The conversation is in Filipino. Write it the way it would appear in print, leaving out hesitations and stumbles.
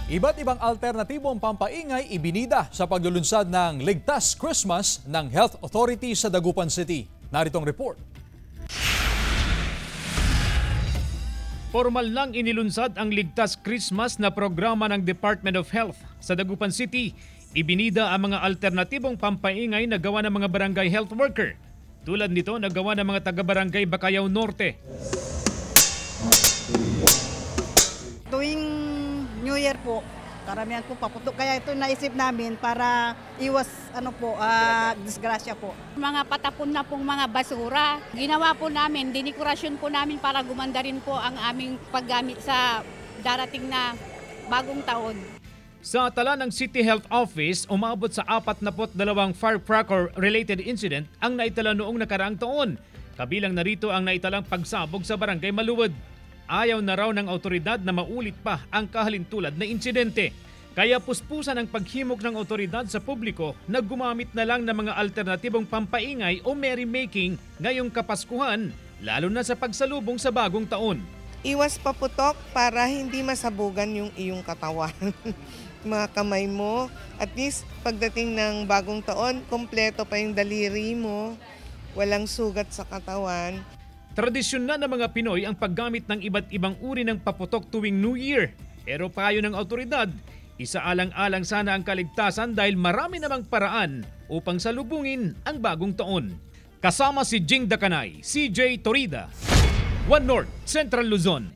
Iba't ibang alternatibong pampaingay ibinida sa paglulunsad ng Ligtas Christmas ng Health Authority sa Dagupan City. Naritong report. Formal nang inilunsad ang Ligtas Christmas na programa ng Department of Health sa Dagupan City. Ibinida ang mga alternatibong pampaingay na gawa ng mga barangay health worker. Tulad nito na gawa ng mga taga-barangay Bacayao Norte. Tuwing New Year po, karamihan po paputok. Kaya ito naisip namin para iwas disgrasya po. Mga patapon na pong mga basura. Ginawa po namin, dinikorasyon po namin para gumanda rin po ang aming paggamit sa darating na bagong taon. Sa tala ng City Health Office, umabot sa 42 firecracker-related incident ang naitala noong nakaraang taon. Kabilang narito ang naitalang pagsabog sa Barangay Maluwad. Ayaw na raw ng autoridad na maulit pa ang kahalintulad na insidente. Kaya puspusan ang paghimok ng autoridad sa publiko na gumamit na lang ng mga alternatibong pampaingay o merrymaking ngayong Kapaskuhan, lalo na sa pagsalubong sa bagong taon. Iwas paputok para hindi masabugan yung iyong katawan. Mga kamay mo, at least pagdating ng bagong taon, kompleto pa yung daliri mo, walang sugat sa katawan. Tradisyon na ng mga Pinoy ang paggamit ng iba't ibang uri ng paputok tuwing New Year. Pero payo ng autoridad, isaalang-alang sana ang kaligtasan dahil marami namang paraan upang salubungin ang bagong taon. Kasama si Jing Dakanay, CJ Torida, One North, Central Luzon.